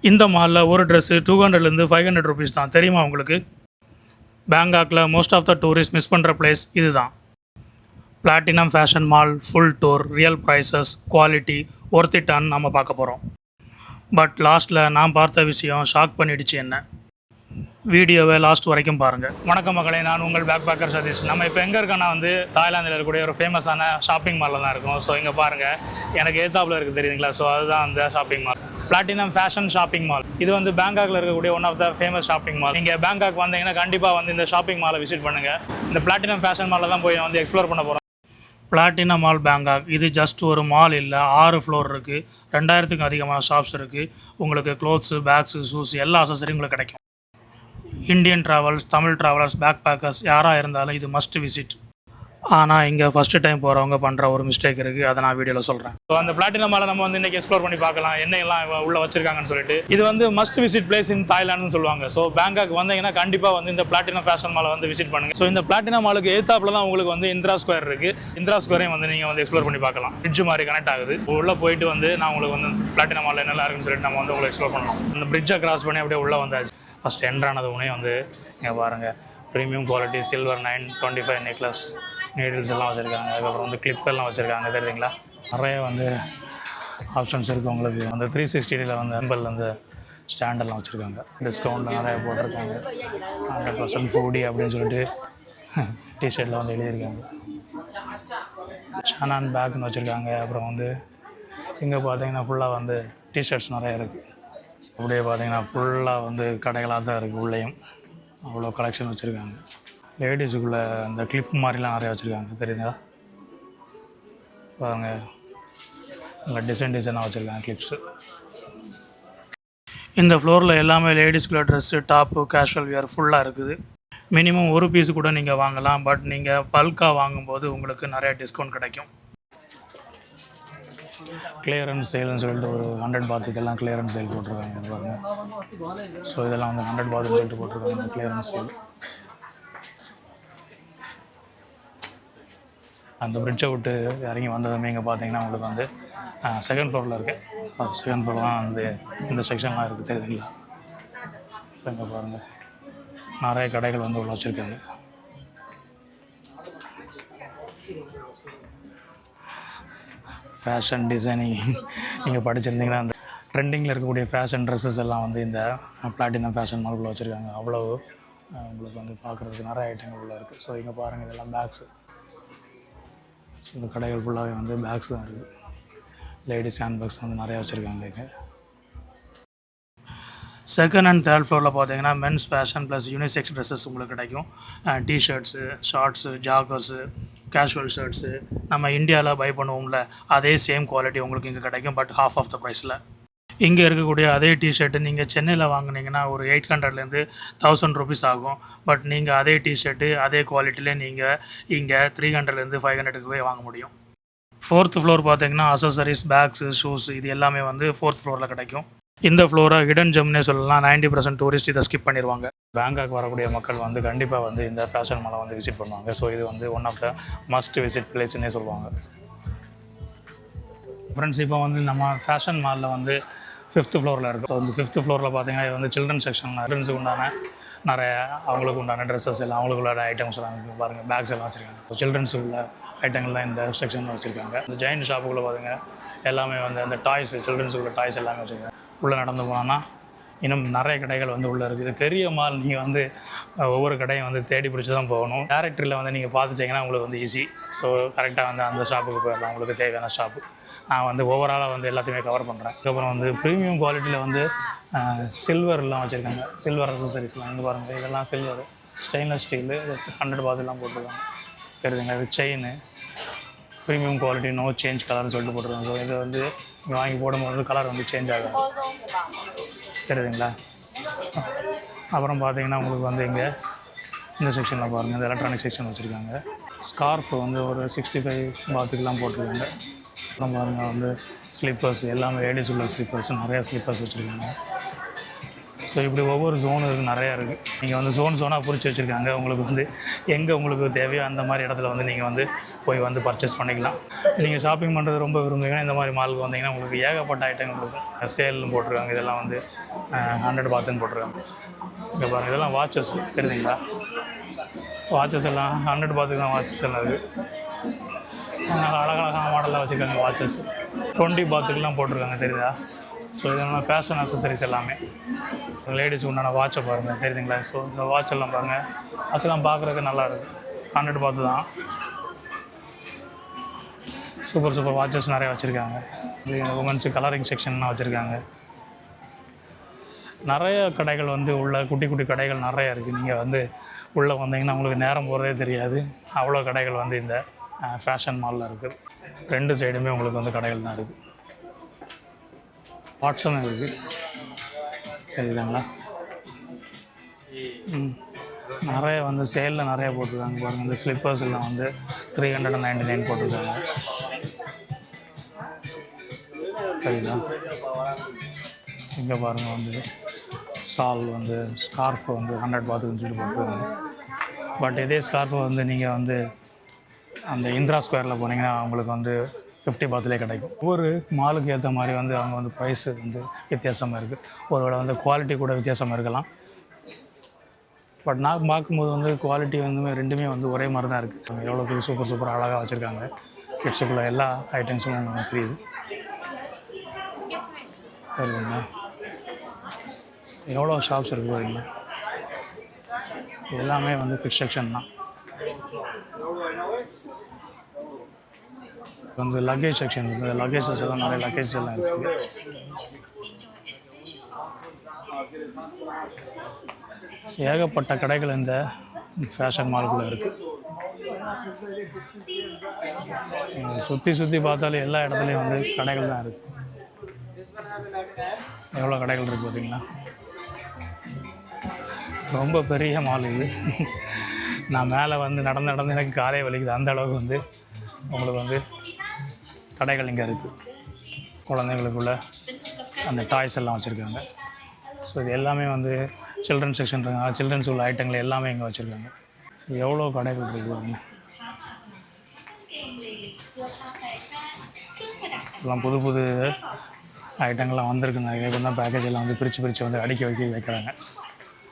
இந்த மாலில் ஒரு ட்ரெஸ்ஸு 200லேருந்து 500 ருபீஸ் தான். தெரியுமா உங்களுக்கு? பேங்காக்கில் most of the tourist miss பண்ணுற பிளேஸ் இது தான். Platinum fashion mall full tour, real prices, quality, worth இட்டான்னு நம்ம பார்க்க போகிறோம். பட் லாஸ்ட்டில் நான் பார்த்த விஷயம் ஷாக் பண்ணிடுச்சு என்ன. வீடியோவை லாஸ்ட் வரைக்கும் பாருங்கள். வணக்கம் மக்களை, நான் உங்கள் பேக் பேக்கர் சதீஷ். நம்ம இப்போ எங்கே இருக்கோன்னா தாய்லாந்தில் இருக்கக்கூடிய ஒரு ஃபேமஸான ஷாப்பிங் மாலில் தான் இருக்கும். ஸோ இங்கே பாருங்கள், எனக்கு ஏத்தாப்பில் இருக்குது தெரியுதுங்களா? ஸோ அதுதான் அந்த shopping mall, platinum fashion shopping mall. இது பேங்காக்கில் இருக்கக்கூடிய one of the famous shopping mall. நீங்கள் பேங்காக் வந்தீங்கன்னா கண்டிப்பாக இந்த ஷாப்பிங் மாலை விசிட் பண்ணுங்கள். இந்த பிளாட்டினம் ஃபேஷன் மாலில் தான் போய் எக்ஸ்ப்ளோர் பண்ண போகிறோம். பிளாட்டினம் மால் பேங்காக் இது ஜஸ்ட் ஒரு மால் இல்லை, 6 ஃப்ளோர் இருக்குது, 2000க்கும் அதிகமான ஷாப்ஸ் இருக்குது. உங்களுக்கு க்ளோத்ஸு, பேக்ஸு, ஷூஸ் எல்லா அசசரியும் உங்களுக்கு கிடைக்கும். Indian travels, Tamil travellers, backpackers யாராக இருந்தாலும் இது மஸ்ட் விசிட். ஆனால் இங்கே ஃபஸ்ட்டு டைம் போகிறவங்க பண்ணுற ஒரு மிஸ்டேக் இருக்குது, அதை நான் வீடியோவில் சொல்கிறேன். ஸோ அந்த பிளாட்டினம் மாலை நம்ம இன்றைக்கி எக்ஸ்ப்ளோர் பண்ணி பார்க்கலாம், என்ன எல்லாம் உள்ளே வச்சிருக்காங்கன்னு சொல்லிட்டு. இது மஸ்ட் விசிட் பிளேஸ் இன் தாய்லாண்டுன்னு சொல்லுவாங்க. ஸோ பேங்காக் வந்தீங்கன்னா கண்டிப்பாக இந்த பிளாட்டினம் ஃபேஷன் மாலை விசிட் பண்ணுங்கள். ஸோ இந்த பிளாட்டினம் மாலுக்கு ஏத்தாப்பில் தான் உங்களுக்கு இந்திரா ஸ்கொயர் இருக்குது. இந்திரா ஸ்கொயரையும் நீங்கள் எக்ஸ்ப்ளோர் பண்ணி பார்க்கலாம். பிரிட்ஜ் மாதிரி கனெக்ட் ஆகுது. உள்ளே போயிட்டு நான் உங்களுக்கு பிளாட்டினம் மாலில் என்னெல்லாம் இருக்குன்னு சொல்லிட்டு நம்ம உங்களுக்கு எக்ஸ்ப்ளோர் பண்ணலாம். அந்த பிரிட்ஜை கிராஸ் பண்ணி அப்படியே உள்ளே வந்தாச்சு. ஃபஸ்ட் என்ட்ரானது உடனே இங்கே பாருங்கள், premium quality silver 925 necklace, needles எல்லாம் வச்சுருக்காங்க. அதுக்கப்புறம் கிளிப் எல்லாம் வச்சுருக்காங்க, தெரியுதுங்களா? நிறைய ஆப்ஷன்ஸ் இருக்குது உங்களுக்கு. 360ல் எம்பல் ஸ்டாண்டெல்லாம் வச்சுருக்காங்க. டிஸ்கவுண்ட்டில் நிறைய போட்டிருக்காங்க. 100% ஃபுடி அப்படின்னு சொல்லிட்டு டிஷர்ட்டில் எழுதியிருக்காங்க. ஷானான் பேக்னு வச்சுருக்காங்க. அப்புறம் இங்கே பார்த்தீங்கன்னா ஃபுல்லாக டிஷர்ட்ஸ் நிறைய இருக்குது. அப்படியே பார்த்தீங்கன்னா ஃபுல்லாக கடைகளாக தான் இருக்குது. உள்ளேயும் அவ்வளோ கலெக்ஷன் வச்சுருக்காங்க. லேடிஸுக்குள்ளே அந்த கிளிப் மாதிரிலாம் நிறையா வச்சுருக்காங்க, தெரியுங்களா? பாருங்க, நல்லா டிசைனாக வச்சுருக்காங்க கிளிப்ஸு. இந்த ஃப்ளோரில் எல்லாமே லேடிஸ்குள்ள ட்ரெஸ்ஸு, டாப்பு, கேஷுவல் வியர் ஃபுல்லாக இருக்குது. மினிமம் ஒரு பீஸு கூட நீங்கள் வாங்கலாம். பட் நீங்கள் பல்காக வாங்கும்போது உங்களுக்கு நிறையா டிஸ்கவுண்ட் கிடைக்கும். கிளியரன்ஸ் சேல்னு சொல்லிட்டு ஒரு 100 பாத் இதெல்லாம் கிளியரன்ஸ் சேல் போட்டிருக்காங்க பாருங்கள். ஸோ இதெல்லாம் 100 பாத்னு சொல்லிட்டு போட்டிருக்காங்க கிளியரன்ஸ் சேல். அந்த பிரிட்ஜை விட்டு இறங்கி வந்ததுமே இங்கே பார்த்தீங்கன்னா உங்களுக்கு செகண்ட் ஃப்ளோரில் இருக்குது. செகண்ட் ஃப்ளோர் தான் இந்த செக்ஷன்லாம் இருக்குது, தெரியுதுங்களா? ஸோ இங்கே பாருங்கள், நிறைய கடைகள் உள்ள வச்சுருக்காங்க. ஃபேஷன் டிசைனிங் நீங்கள் படிச்சிருந்தீங்கன்னா அந்த ட்ரெண்டிங்கில் இருக்கக்கூடிய ஃபேஷன் ட்ரெஸ்ஸஸ் எல்லாம் இந்த பிளாட்டினம் ஃபேஷன் மால்குள்ளே வச்சுருக்காங்க. அவ்வளோ உங்களுக்கு பார்க்குறதுக்கு நிறைய ஐட்டங்கள் உள்ளே இருக்குது. ஸோ இங்கே பாருங்கள், இதெல்லாம் பேக்ஸு. இந்த கடைகள் ஃபுல்லாகவே பேக்ஸ் தான் இருக்குது. லேடிஸ் ஹேண்ட் பேக்ஸ் நிறையா வச்சுருக்காங்க. இங்கே செகண்ட் அண்ட் தேர்ட் ஃப்ளோரில் பார்த்தீங்கன்னா men's fashion plus unisex dresses உங்களுக்கு கிடைக்கும். T-shirts, shorts, joggers, casual shirts நம்ம இந்தியாவில் பை பண்ணுவோம்ல, அதே சேம் குவாலிட்டி உங்களுக்கு இங்கே கிடைக்கும். பட் half ஆஃப் த ப்ரைஸில். இங்கே இருக்கக்கூடிய அதே டிஷர்ட்டு நீங்கள் சென்னையில் வாங்கினீங்கன்னா ஒரு 800லேருந்து 1000 ருபீஸ் ஆகும். பட் நீங்கள் அதே டிஷர்ட்டு அதே குவாலிட்டியில் நீங்கள் இங்கே 300லேருந்து 500க்கு போய் வாங்க முடியும். 4th ஃப்ளோர் பார்த்தீங்கன்னா அசசரிஸ், பேக்ஸு, ஷூஸ் இது எல்லாமே 4th ஃப்ளோரில் கிடைக்கும். இந்த ஃப்ளோரை ஹிடன் ஜெம்னே சொல்லலாம். 90% டூரிஸ்ட் இதை ஸ்கிப் பண்ணிடுவாங்க. பேங்காக் வரக்கூடிய மக்கள் கண்டிப்பாக இந்த ஃபேஷன் மாலை விசிட் பண்ணுவாங்க. ஸோ இது one of the must visit பிளேஸ்ன்னே சொல்லுவாங்க. ஃப்ரெண்ட்ஸ், இப்போ நம்ம ஃபேஷன் மாலில் 5th ஃப்ளோரில் இருக்குது. ஸோ 5th ஃப்ளோரில் பார்த்தீங்கன்னா இது சில்ட்ரன்ஸ் செக்ஷன். சில்ட்ரன்ஸுக்கு உண்டான நிறைய அவங்களுக்கு உண்டான ட்ரெஸ்ஸஸ் எல்லாம், அவங்களுக்குள்ள ஐட்டம்ஸ் எல்லாம் பாருங்கள், பேக்ஸ் எல்லாம் வச்சுருக்காங்க. ஸோ சில்ட்ரன்ஸுக்குள்ள ஐட்டங்கள்லாம் இந்த செக்ஷனில் வச்சுருக்காங்க. இந்த ஜெயின் ஷாப்புக்குள்ளே பார்த்தீங்க எல்லாமே அந்த டாய்ஸ், சில்ட்ரன்ஸுக்குள்ள டாய்ஸ் எல்லாமே வச்சுருக்காங்க. உள்ளே நடந்து போனால் இன்னும் நிறைய கடைகள் உள்ளே இருக்குது. பெரிய மால் நீங்கள் ஒவ்வொரு கடையும் தேடி பிடிச்சி தான் போகணும். டேரக்டரியில் நீங்கள் பார்த்துட்டிங்கன்னா உங்களுக்கு ஈஸி. ஸோ கரெக்டாக அந்த ஷாப்புக்கு போயிடலாம், உங்களுக்கு தேவையான ஷாப்பு. நான் ஓவராலாக எல்லாத்தையுமே கவர் பண்ணுறேன். அதுக்கப்புறம் ப்ரீமியம் குவாலிட்டியில் சில்வர்லாம் வச்சுருக்காங்க. சில்வர் அசசரிஸ்லாம் இங்கே பாருங்கள், இதெல்லாம் சில்வர், ஸ்டெயின்லெஸ் ஸ்டீலு, 100 பாத்லாம் போட்டிருக்காங்க, தெரியுதுங்களா? இது chain, premium quality, no change கலர்னு சொல்லிட்டு போட்டிருக்காங்க. ஸோ இது இங்கே வாங்கி போடும்போது கலர் சேஞ்ச் ஆகும், தெரியுதுங்களா? அப்புறம் பார்த்தீங்கன்னா உங்களுக்கு இங்கே இந்த செக்ஷனில் பாருங்கள், இந்த எலக்ட்ரானிக் செக்ஷன் வச்சுருக்காங்க. ஸ்கார்ஃப் ஒரு 65 பாத்துக்கெலாம் போட்டிருக்காங்க. அப்புறம் பாருங்கள் ஸ்லிப்பர்ஸ் எல்லாமே லேடிஸ் உள்ள ஸ்லிப்பர்ஸ், நிறையா ஸ்லிப்பர்ஸ் வச்சுருக்காங்க. ஸோ இப்படி ஒவ்வொரு ஜோனு நிறையா இருக்குது. நீங்கள் வந்து ஜோனாக பிரித்து வச்சுருக்காங்க. உங்களுக்கு வந்து எங்கே உங்களுக்கு தேவையோ அந்த மாதிரி இடத்துல வந்து நீங்கள் வந்து போய் வந்து பர்ச்சேஸ் பண்ணிக்கலாம். நீங்கள் ஷாப்பிங் பண்ணுறது ரொம்ப விரும்புவீங்கன்னா இந்த மாதிரி மாலுக்கு வந்தீங்கன்னா உங்களுக்கு ஏகப்பட்ட ஐட்டங்கள் இருக்கும். சேல்னு போட்டிருக்காங்க. இதெல்லாம் வந்து 100 பாத்துன்னு போட்டிருக்காங்க. இங்கே பாருங்கள், இதெல்லாம் வாட்சஸ் தெரியுதுங்களா? வாட்சஸ் எல்லாம் 100 பாத்துக்கு தான் வாட்சஸ் எல்லாம் இருக்குது. அழகழகான மாடலில் வச்சுருக்காங்க வாட்சஸ். 20 பாத்துக்கெலாம் போட்டிருக்காங்க தெரியுதா? ஸோ இதெல்லாம் ஃபேஷன் அக்சசரிஸ் எல்லாமே. லேடிஸ் உண்டான வாட்சை பாருங்கள் தெரியுதுங்களா? ஸோ இந்த வாட்செல்லாம் பாருங்கள், வாட்செல்லாம் பார்க்குறதுக்கு நல்லாயிருக்கு. 100 பாத்து தான். சூப்பர் வாட்சஸ் நிறைய வச்சுருக்காங்க. இது உமன்ஸு கலரிங் செக்ஷன்லாம் வச்சுருக்காங்க. நிறைய கடைகள் வந்து உள்ள குட்டி குட்டி கடைகள் நிறையா இருக்குது. நீங்கள் வந்து உள்ளே வந்தீங்கன்னா உங்களுக்கு நேரம் போகிறதே தெரியாது. அவ்வளோ கடைகள் வந்து இந்த ஃபேஷன் மாலில் இருக்குது. 2 சைடுமே உங்களுக்கு வந்து கடைகள் தான் இருக்குது. வாட்ஸும் இருக்குது தெரியுதுங்களா? நிறைய வந்து சேலில் நிறைய போட்டிருக்காங்க பாருங்கள். இந்த ஸ்லிப்பர்ஸ் எல்லாம் வந்து 399 போட்டிருக்காங்க சரிங்களா? இங்கே பாருங்கள் வந்து ஷால் வந்து ஸ்கார்ஃப் வந்து 100 பாத்துக்குன்னு சொல்லி போட்டுருக்காங்க. பட் இதே ஸ்கார்ஃபை வந்து நீங்கள் வந்து அந்த இந்திரா ஸ்கொயரில் போனீங்கன்னா அவங்களுக்கு வந்து 50 பாத்துலேயே கிடைக்கும். ஒவ்வொரு மாலுக்கு ஏற்ற மாதிரி வந்து அவங்க வந்து ப்ரைஸு வந்து வித்தியாசமாக இருக்குது. ஒருவேளை வந்து குவாலிட்டி கூட வித்தியாசமாக இருக்கலாம். பட் நான் பார்க்கும்போது வந்து குவாலிட்டி வந்து ரெண்டுமே வந்து ஒரே மாதிரி தான் இருக்குது. எவ்வளோ சூப்பர் அழகாக வச்சுருக்காங்க. கிட்ஸுக்குள்ள எல்லா ஐட்டம்ஸும் உங்களுக்கு தெரியுது சரிங்களா? எவ்வளோ ஷாப்ஸ் இருக்குது பாருங்க. எல்லாமே வந்து கிட்ஸ் செக்ஷன் தான். வந்து லக்கேஜ் செக்ஷன் இருக்குது. லக்கேஜஸ் எல்லாம் நிறைய லக்கேஜஸ் எல்லாம் இருக்குது. ஏகப்பட்ட கடைகள் இந்த ஃபேஷன் மாலுக்குள்ளே இருக்குது. சுற்றி பார்த்தாலும் எல்லா இடத்துலையும் வந்து கடைகள் தான் இருக்குது. எவ்வளோ கடைகள் இருக்குது பார்த்தீங்களா? ரொம்ப பெரிய மால் இது. நான் மேலே வந்து நடந்து எனக்கு காலே வலிக்குது. அந்த அளவுக்கு வந்து உங்களுக்கு வந்து கடைகள் இங்கே இருக்குது. குழந்தைங்களுக்குள்ள அந்த டாய்ஸ் எல்லாம் வச்சுருக்காங்க. ஸோ இது எல்லாமே வந்து சில்ட்ரன்ஸ் செக்ஷன் இருக்காங்க. சில்ட்ரன்ஸ் உள்ள ஐட்டங்கள் எல்லாமே இங்கே வச்சுருக்காங்க. எவ்வளோ கடைகள் இருக்குதுங்க. எல்லாம் புது ஐட்டங்கள்லாம் வந்திருக்குங்க. இப்போ தான் பேக்கேஜ் எல்லாம் வந்து பிரித்து வந்து அடுக்கி வைக்கிறாங்க.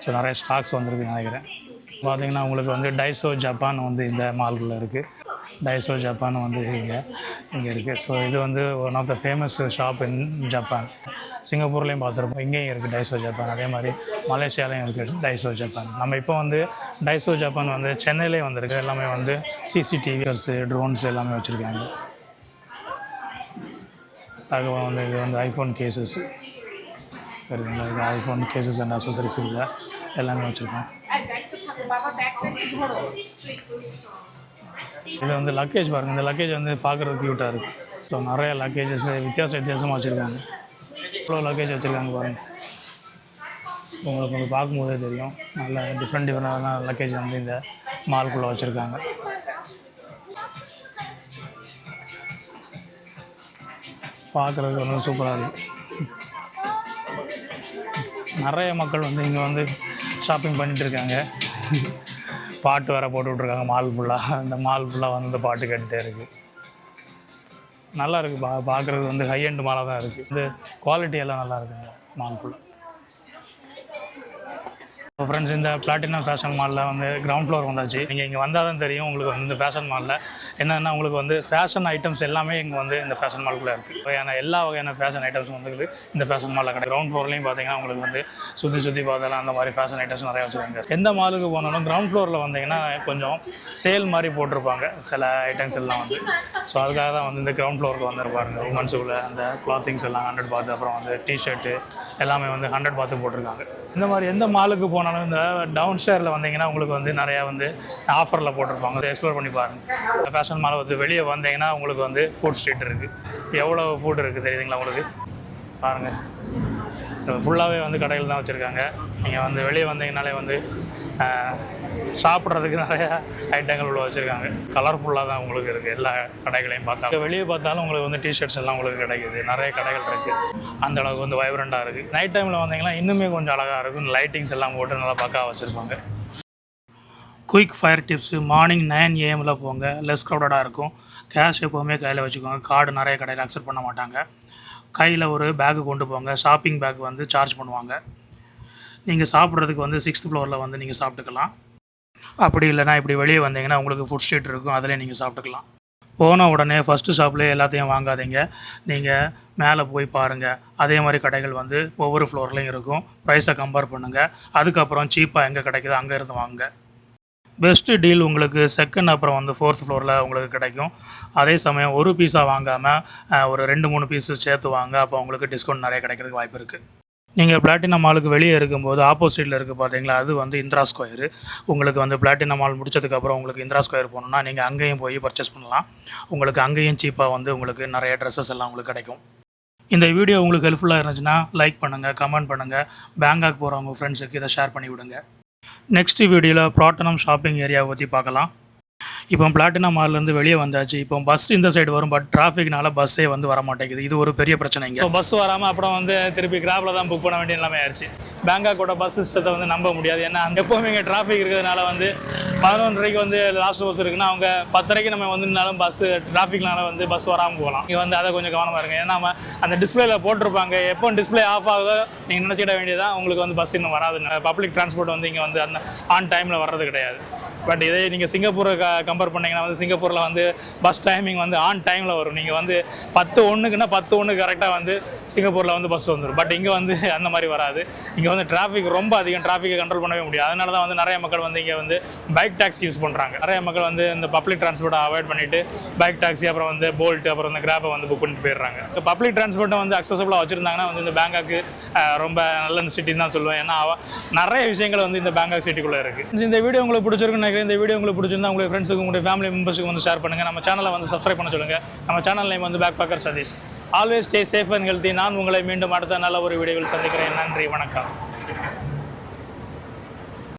ஸோ நிறைய ஸ்டாக்ஸ் வந்திருக்குன்னு நினைக்கிறேன். பார்த்திங்கன்னா உங்களுக்கு வந்து டைசோ ஜப்பான் வந்து இந்த மால்குள்ளே இருக்குது. டைசோ ஜப்பான் வந்து இங்கே இருக்குது. ஸோ இது வந்து one of the famous shop in Japan. சிங்கப்பூர்லேயும் பார்த்துருப்போம், இங்கேயும் இருக்குது டைசோ ஜப்பான். அதே மாதிரி மலேசியாலேயும் இருக்குது டைசோ ஜப்பான். நம்ம இப்போ வந்து டைசோ ஜப்பான் வந்து சென்னையிலே வந்திருக்கு. எல்லாமே வந்து சிசிடிவிஸ், ட்ரோன்ஸ் எல்லாமே வச்சுருக்காங்க. அதுக்கப்புறம் வந்து இது வந்து ஐஃபோன் கேசஸ் இருக்குங்களா? இது ஐஃபோன் கேசஸ் அண்ட் அக்சசரிஸ் இருக்குது. எல்லாமே வச்சுருக்கோம். இது வந்து லக்கேஜ் பாருங்கள். இந்த லக்கேஜ் வந்து பார்க்குறதுக்கு க்யூட்டாக இருக்குது. ஸோ நிறைய லக்கேஜஸ் வித்தியாசமாக வச்சுருக்காங்க. இவ்வளோ லக்கேஜ் வச்சுருக்காங்க பாருங்கள். உங்களுக்கு வந்து பார்க்கும்போதே தெரியும். நல்ல டிஃப்ரெண்டான லக்கேஜ் வந்து இந்த மால்குள்ளே வச்சுருக்காங்க. பார்க்குறதுக்கு வந்து சூப்பராக இருக்குது. நிறைய மக்கள் வந்து இங்கே வந்து ஷாப்பிங் பண்ணிகிட்ருக்காங்க. பாட்டு வேறு போட்டு விட்ருக்காங்க மால் ஃபுல்லாக. இந்த மால் ஃபுல்லாக வந்து பாட்டு கேட்டுகிட்டே இருக்குது. நல்லா இருக்குது. பார்க்குறது வந்து ஹை எண்ட் மாலாக தான் இருக்குது. இந்த குவாலிட்டி எல்லாம் நல்லா இருக்குங்க மால் ஃபுல்லாக. இப்போ ஃப்ரெண்ட்ஸ், இந்த பிளாட்டினம் ஃபேஷன் மாலில் வந்து கிரவுண்ட் ஃப்ளோர் வந்தாச்சு. நீங்கள் இங்கே வந்தால் தான் தெரியும் உங்களுக்கு வந்து இந்த ஃபேஷன் மாலில் என்னென்னா உங்களுக்கு வந்து ஃபேஷன் ஐட்டம்ஸ் எல்லாமே இங்கே வந்து இந்த ஃபேஷன் மாலுக்குள்ளே இருக்குது. வகையான எல்லா வகையான ஃபேஷன் ஐட்டம்ஸும் வந்து இந்த ஃபேஷன் மாலில் கிடையாது. கிரவுண்ட் ஃப்ளோர்லேயும் பார்த்தீங்கன்னா உங்களுக்கு வந்து சுற்றி பார்த்தாலும் அந்த மாதிரி ஃபேஷன் ஐட்டம்ஸ் நிறையா வச்சுருக்காங்க. எந்த மாலுக்கு போனாலும் கிரவுண்ட் ஃப்ளோரில் வந்தீங்கன்னா கொஞ்சம் சேல் மாதிரி போட்டிருப்பாங்க சில ஐட்டம்ஸ் எல்லாம் வந்து. ஸோ அதுக்காக தான் வந்து இந்த கிரவுண்ட் ஃப்ளோருக்கு வந்துருப்பாருங்க. உமன்ஸுக்குள்ள அந்த கிளாத்திங்ஸ் எல்லாம் 100 பாத்து, அப்புறம் வந்து டிஷர்ட்டு எல்லாமே வந்து 100 பாத்து போட்டிருக்காங்க. இந்த மாதிரி எந்த மாலுக்கு போனாலும் இந்த டவுன் ஸ்டேரில் வந்தீங்கன்னா உங்களுக்கு வந்து நிறையா வந்து ஆஃபரில் போட்டிருப்பாங்க. அதை எக்ஸ்ப்ளோர் பண்ணி பாருங்கள். ஃபேஷன் மாலை வந்து வெளியே வந்தீங்கன்னா உங்களுக்கு வந்து ஃபுட் ஸ்ட்ரீட் இருக்குது. எவ்வளோ ஃபுட் இருக்குது தெரியுதுங்களா உங்களுக்கு? பாருங்கள், ஃபுல்லாகவே வந்து கடைகள் தான் வச்சுருக்காங்க. நீங்கள் வந்து வெளியே வந்தீங்கனாலே வந்து சாப்பிட்றதுக்கு நிறையா ஐட்டங்கள் உள்ள வச்சுருக்காங்க. கலர்ஃபுல்லாக தான் உங்களுக்கு இருக்குது எல்லா கடைகளையும் பார்த்தா. வெளியே பார்த்தாலும் உங்களுக்கு வந்து டிஷர்ட்ஸ் எல்லாம் உங்களுக்கு கிடைக்குது. நிறைய கடைகள் இருக்குது. அந்த அளவுக்கு வந்து வைப்ரண்ட்டாக இருக்குது. நைட் டைமில் வந்தீங்கன்னா இன்னுமே கொஞ்சம் அழகாக இருக்கும். லைட்டிங்ஸ் எல்லாம் போட்டு நல்லா பக்காவாக வச்சுருப்பாங்க. Quick fire tips morning 9 AM போங்க. லெஸ் க்ரௌடடாக இருக்கும். கேஷ் எப்போவுமே கையில் வச்சுக்கோங்க. கார்டு நிறைய கடையில் அக்செப்ட் பண்ண மாட்டாங்க. கையில் ஒரு பேக்கு கொண்டு போங்க. ஷாப்பிங் பேக் வந்து சார்ஜ் பண்ணுவாங்க. நீங்கள் சாப்பிட்றதுக்கு வந்து 6th ஃப்ளோரில் வந்து நீங்கள் சாப்பிட்டுக்கலாம். அப்படி இல்லைனா இப்படி வெளியே வந்தீங்கன்னா உங்களுக்கு ஃபுட் ஸ்ட்ரீட் இருக்கும். அதிலே நீங்கள் சாப்பிட்டுக்கலாம். போன உடனே ஃபஸ்ட்டு ஷாப்லேயே எல்லாத்தையும் வாங்காதீங்க. நீங்கள் மேலே போய் பாருங்கள். அதே மாதிரி கடைகள் வந்து ஒவ்வொரு ஃப்ளோர்லேயும் இருக்கும். ப்ரைஸை கம்பேர் பண்ணுங்கள். அதுக்கப்புறம் சீப்பாக எங்கே கிடைக்குதோ அங்கே இருந்து வாங்க. பெஸ்ட்டு டீல் உங்களுக்கு செகண்ட் அப்புறம் வந்து 4th ஃப்ளோரில் உங்களுக்கு கிடைக்கும். அதே சமயம் ஒரு பீஸாக வாங்காமல் ஒரு 2-3 பீஸு சேர்த்து வாங்க. அப்போ உங்களுக்கு டிஸ்கவுண்ட் நிறைய கிடைக்கிறதுக்கு வாய்ப்பு இருக்குது. நீங்கள் பிளாட்டினம் மாலுக்கு வெளியே இருக்கும்போது ஆப்போசிட்டில் இருக்குது பார்த்தீங்களா, அது வந்து இந்திரா ஸ்கொயரு. உங்களுக்கு வந்து பிளாட்டினம் மால் முடிச்சதுக்கப்புறம் உங்களுக்கு இந்திரா ஸ்கொயர் போகணுன்னா நீங்கள் அங்கேயும் போய் பர்ச்சேஸ் பண்ணலாம். உங்களுக்கு அங்கேயும் சீப்பாக வந்து உங்களுக்கு நிறைய ட்ரெஸ்ஸஸ் எல்லாம் உங்களுக்கு கிடைக்கும். இந்த வீடியோ உங்களுக்கு ஹெல்ப்ஃபுல்லாக இருந்துச்சுன்னா லைக் பண்ணுங்கள், கமெண்ட் பண்ணுங்கள். பேங்காக் போகிறவங்க ஃப்ரெண்ட்ஸுக்கு இதை ஷேர் பண்ணி விடுங்க. நெக்ஸ்ட் வீடியோவில் பிளாட்டினம் ஷாப்பிங் ஏரியாவை பற்றி பார்க்கலாம். இப்போ பிளாட்டினம் மால்லேருந்து வெளியே வந்தாச்சு. இப்போ பஸ் இந்த சைடு வரும். பட் டிராஃபிக்னால பஸ்ஸே வந்து வர மாட்டேங்குது. இது ஒரு பெரிய பிரச்சனைங்க. ஸோ பஸ் வராமல் அப்புறம் வந்து திருப்பி கிராப்பில் தான் புக் பண்ண வேண்டிய நிலைமை ஆயிடுச்சு. பேங்காக்கோட பஸ் சிஸ்டத்தை வந்து நம்ப முடியாது. ஏன்னா எப்போவுமே இங்கே டிராஃபிக் இருக்கிறதுனால வந்து 11:30 வந்து லாஸ்ட் பஸ் இருக்குன்னா அவங்க 10:30 நம்ம வந்துனாலும் பஸ்ஸு டிராஃபிக்னால வந்து பஸ் வராமல் போகலாம். இங்கே வந்து அதை கொஞ்சம் கவனமாக இருங்க. ஏன்னா நம்ம அந்த டிஸ்பிளேல போட்டிருப்பாங்க. எப்போ டிஸ்பிளே ஆஃப் ஆகுதோ நீங்கள் நினச்சிட வேண்டியதான் உங்களுக்கு வந்து பஸ் இன்னும் வராதுன்னு. பப்ளிக் டிரான்ஸ்போர்ட் வந்து இங்கே வந்து அந்த ஆன் டைமில் வர்றது கிடையாது. பட் இதே நீங்கள் சிங்கப்பூரை கம்பேர் பண்ணிங்கன்னா வந்து சிங்கப்பூரில் வந்து பஸ் டைமிங் வந்து ஆன் டைமில் வரும். நீங்கள் வந்து 10:01க்குன்னா 10:01 கரெக்டாக வந்து சிங்கப்பூரில் வந்து பஸ் வந்துடும். பட் இங்கே வந்து அந்த மாதிரி வராது. இங்கே வந்து டிராஃபிக் ரொம்ப அதிகம். டிராஃபிக்கை கண்ட்ரோல் பண்ணவே முடியாது. அதனால தான் வந்து நிறைய மக்கள் வந்து இங்கே வந்து பைக் டாக்ஸி யூஸ் பண்ணுறாங்க. நிறைய மக்கள் வந்து இந்த பப்ளிக் டிரான்ஸ்போர்ட்டை அவாய்ட் பண்ணிவிட்டு பைக் டாக்ஸி அப்புறம் வந்து போல்ட் அப்புறம் இந்த கிராப்பை வந்து புக் பண்ணிட்டு போயிடுறாங்க. இப்போ பப்ளிக் டிரான்ஸ்போர்ட்டை வந்து அக்சசபிளாக வச்சுருந்தாங்கன்னா வந்து இந்த பேங்காக்கு ரொம்ப நல்ல சிட்டின்னு தான் சொல்லுவேன். ஏன்னா நிறைய விஷயங்கள் வந்து இந்த பேங்காக் சிட்டிக்குள்ளே இருக்குது. இந்த வீடியோ உங்களுக்கு பிடிச்சிருக்குன்னு. இந்த வீடியோ உங்களுக்கு பிடிச்சிருந்தா உங்களுடைய ஃப்ரெண்ட்ஸுக்கு உங்களுடைய ஃபேமிலி மெம்பர்ஸுக்கு வந்து ஷேர் பண்ணுங்கள். நம்ம சேனலை வந்து சப்ஸ்கிரைப் பண்ண சொல்லுங்கள். நம்ம சேனல் நேம் வந்து backpacker Satish. Always stay safe and healthy. நான் உங்களை மீண்டும் அடுத்த நல்ல ஒரு வீடியோவில் சந்திக்கிறேன். நன்றி, வணக்கம்.